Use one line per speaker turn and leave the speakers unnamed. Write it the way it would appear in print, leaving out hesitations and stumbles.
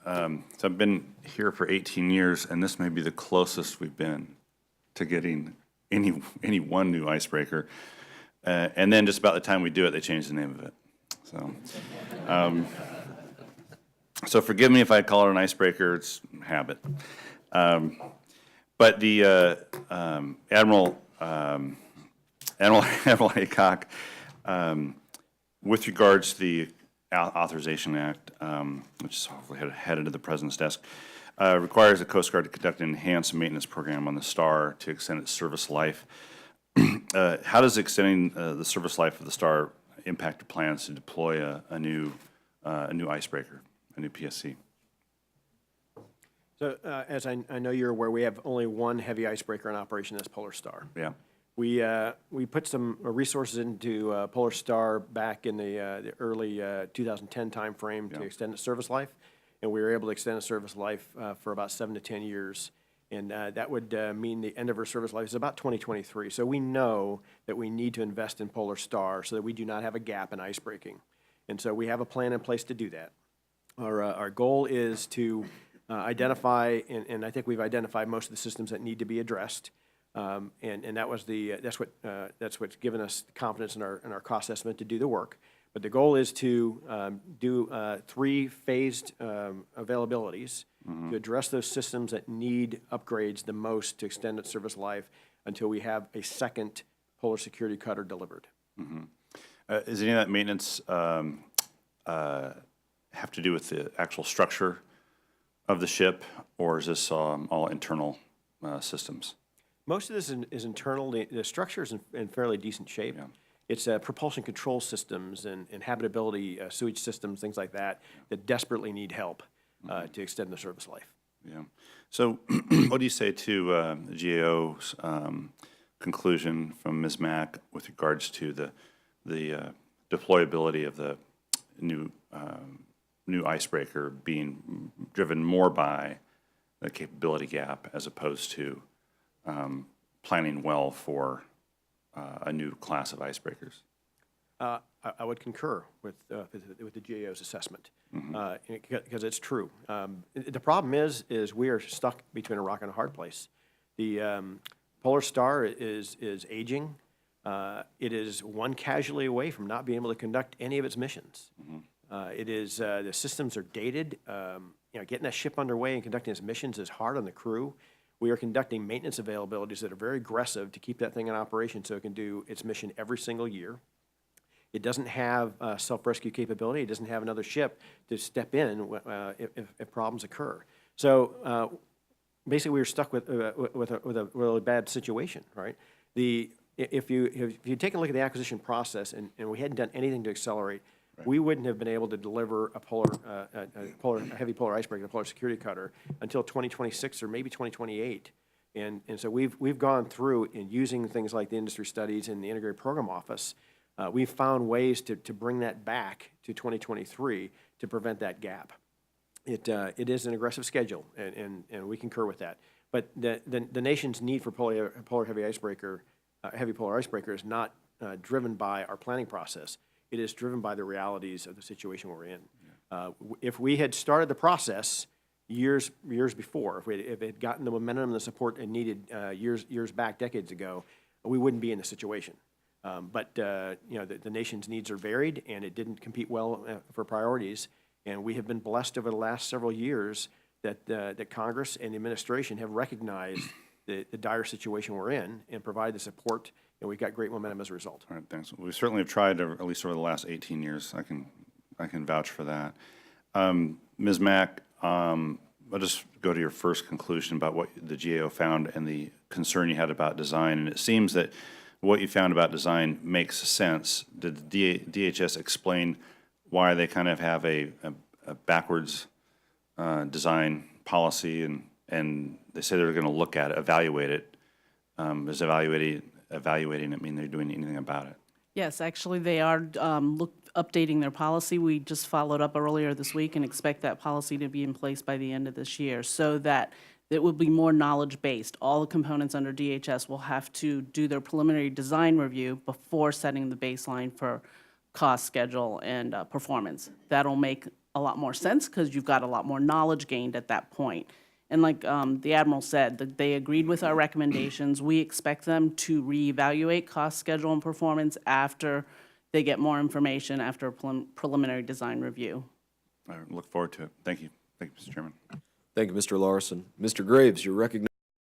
So I've been here for 18 years, and this may be the closest we've been to getting any one new icebreaker. And then just about the time we do it, they change the name of it. So forgive me if I call it an icebreaker, it's habit. But the Admiral Haycock, with regards to the Authorization Act, which is hopefully headed to the President's desk, requires the Coast Guard to conduct an enhanced maintenance program on the STAR to extend its service life. How does extending the service life of the STAR impact your plans to deploy a new icebreaker, a new PSC?
So, as I know you're aware, we have only one heavy icebreaker in operation, that's Polar Star.
Yeah.
We put some resources into Polar Star back in the early 2010 timeframe to extend its service life, and we were able to extend its service life for about 7 to 10 years. And that would mean the end of our service life is about 2023. So we know that we need to invest in Polar Star so that we do not have a gap in icebreaking. And so we have a plan in place to do that. Our goal is to identify, and I think we've identified most of the systems that need to be addressed. And that was that's what's given us the confidence in our cost estimate to do the work. But the goal is to do 3 phased availabilities to address those systems that need upgrades the most to extend its service life until we have a second Polar Security Cutter delivered.
Is any of that maintenance have to do with the actual structure of the ship, or is this all internal systems?
Most of this is internal. The structure is in fairly decent shape. Yeah. It's propulsion control systems and habitability sewage systems, things like that desperately need help to extend the service life.
Yeah. So what do you say to the GAO's conclusion from Ms. Mack with regards to the deployability of the new icebreaker being driven more by the capability gap as opposed to planning well for a new class of icebreakers?
I would concur with the GAO's assessment because it's true. The problem is we are stuck between a rock and a hard place. The Polar Star is aging. It is one casualty away from not being able to conduct any of its missions. It is the systems are dated. Getting that ship underway and conducting its missions is hard on the crew. We are conducting maintenance availabilities that are very aggressive to keep that thing in operation so it can do its mission every single year. It doesn't have self-rescue capability. It doesn't have another ship to step in if problems occur. So basically, we were stuck with a really bad situation, right? If you take a look at the acquisition process and we hadn't done anything to accelerate, we wouldn't have been able to deliver a heavy polar icebreaker, a Polar Security Cutter, until 2026 or maybe 2028. And so we've gone through in using things like the industry studies and the Integrated Program Office. We've found ways to bring that back to 2023 to prevent that gap. It is an aggressive schedule, and we concur with that. But the nation's need for polar heavy icebreaker, heavy polar icebreaker, is not driven by our planning process. It is driven by the realities of the situation we're in. If we had started the process years before, if it had gotten the momentum and the support it needed years back, decades ago, we wouldn't be in this situation. But the nation's needs are varied, and it didn't compete well for priorities. And we have been blessed over the last several years that Congress and the administration have recognized the dire situation we're in and provide the support, and we've got great momentum as a result.
All right, thanks. We certainly have tried, at least over the last 18 years. I can vouch for that. Ms. Mack, I'll just go to your first conclusion about what the GAO found and the concern you had about design. And it seems that what you found about design makes sense. Did the DHS explain why they kind of have a backwards design policy, and they say they're going to look at it, evaluate it? Does evaluating it mean they're doing anything about it?
Yes, actually they are updating their policy. We just followed up earlier this week and expect that policy to be in place by the end of this year so that it will be more knowledge-based. All the components under DHS will have to do their preliminary design review before setting the baseline for cost, schedule, and performance. That'll make a lot more sense because you've got a lot more knowledge gained at that point. And like the Admiral said, that they agreed with our recommendations. We expect them to reevaluate cost, schedule, and performance after they get more information after a preliminary design review.
I look forward to it. Thank you. Thank you, Mr. Chairman.
Thank you, Mr. Larson. Mr. Graves, you're recognized.